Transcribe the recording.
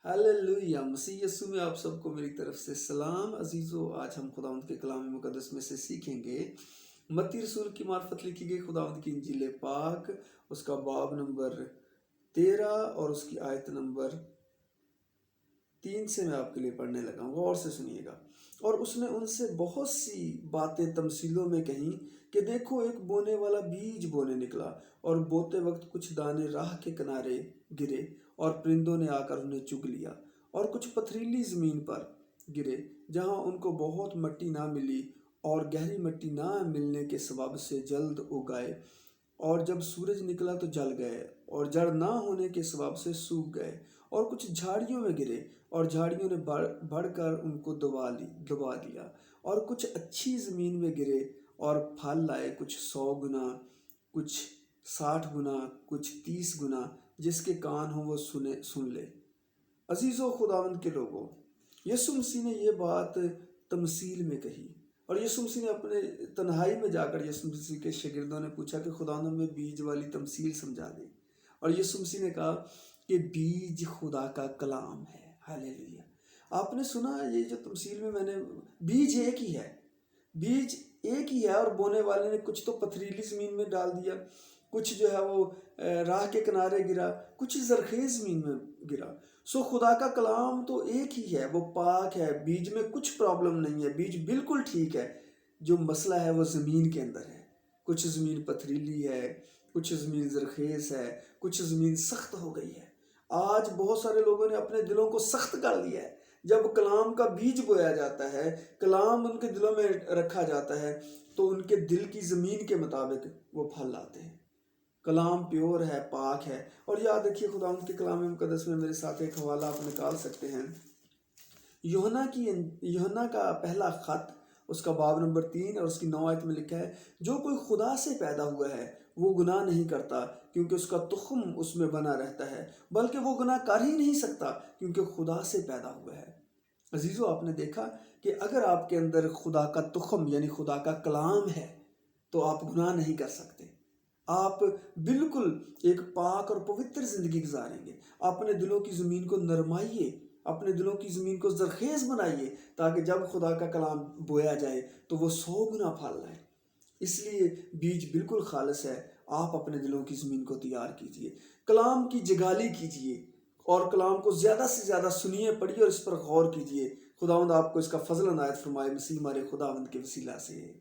Hallelujah. मसीह यीशु में आप सबको मेरी तरफ से सलाम। अजीज़ों, आज हम खुदावंद के कलाम मुकद्दस में से सीखेंगे मत्ती रसूल की मार्फत लिखी गई खुदावंद की इंजील पाक, उसका बाब नंबर 13 और उसकी आयत नंबर 3 से मैं आपके लिए पढ़ने लगा हूँ। गौर से सुनिएगा। और उसने उनसे बहुत सी बातें तमसीलों में कहीं कि देखो, एक बोने वाला बीज बोने निकला, और बोते वक्त कुछ दाने राह के किनारे गिरे, और परिंदों ने आकर उन्हें चुग लिया। और कुछ पथरीली ज़मीन पर गिरे, जहाँ उनको बहुत मिट्टी ना मिली, और गहरी मिट्टी ना मिलने के सबब से जल्द उगाए। और जब सूरज निकला तो जल गए, और जड़ ना होने के सबब से सूख गए। और कुछ झाड़ियों में गिरे, और झाड़ियों ने बढ़कर उनको दबा दिया। और कुछ अच्छी ज़मीन में गिरे और फल लाए, कुछ 100 गुना, कुछ 60 गुना, कुछ 30 गुना। जिसके कान हो वो सुन ले। अजीज़ों, खुदावंद के लोगों, यीशु मसीह ने ये बात तमसील में कही। और यीशु मसीह ने अपने तन्हाई में जाकर यीशु मसीह के शागिर्दों ने पूछा कि खुदावंद हमें बीज वाली तमसील समझा दे। और यीशु मसीह ने कहा कि बीज खुदा का कलाम है। हालेलुया। आपने सुना, ये जो तमसील में मैंने, बीज एक ही है, बीज एक ही है। और बोने वाले ने कुछ तो पथरीली ज़मीन में डाल दिया, कुछ जो है वो राह के किनारे गिरा, कुछ जरखेज़ ज़मीन में गिरा। सो खुदा का कलाम तो एक ही है, वो पाक है, बीज में कुछ प्रॉब्लम नहीं है, बीज बिल्कुल ठीक है। जो मसला है वो ज़मीन के अंदर है। कुछ ज़मीन पथरीली है, कुछ ज़मीन जरखेज़ है, कुछ ज़मीन सख्त हो गई है। आज बहुत सारे लोगों ने अपने दिलों को सख्त कर लिया है। जब कलाम का बीज बोया जाता है, कलाम उनके दिलों में रखा जाता है, तो उनके दिल की ज़मीन के मुताबिक वो फल लाते हैं। कलाम प्योर है, पाक है। और याद रखिए, खुदावंद के कलाम मुकद्दस में मेरे साथ एक हवाला आप निकाल सकते हैं। यूहन्ना का पहला खत, उसका बाब नंबर 3 और उसकी 9 आयत में लिखा है, जो कोई खुदा से पैदा हुआ है वो गुनाह नहीं करता, क्योंकि उसका तुख्म उसमें बना रहता है। बल्कि वो गुनाह कर ही नहीं सकता, क्योंकि खुदा से पैदा हुआ है। अजीज़ों, आपने देखा कि अगर आपके अंदर खुदा का तुख्म यानी खुदा का कलाम है, तो आप गुनाह नहीं कर सकते। आप बिल्कुल एक पाक और पवित्र ज़िंदगी गुजारेंगे। अपने दिलों की ज़मीन को नरमाइए, अपने दिलों की ज़मीन को जरखेज़ बनाइए, ताकि जब खुदा का कलाम बोया जाए तो वो 100 गुना फल लाए। इसलिए बीज बिल्कुल खालिस है। आप अपने दिलों की ज़मीन को तैयार कीजिए, कलाम की जगाली कीजिए, और कलाम को ज़्यादा से ज़्यादा सुनिए, पढ़िए और इस पर गौर कीजिए। खुदावंद आपको इसका फजल अनायत फरमाए, मसीह हमारे खुदावंद के वसीला से।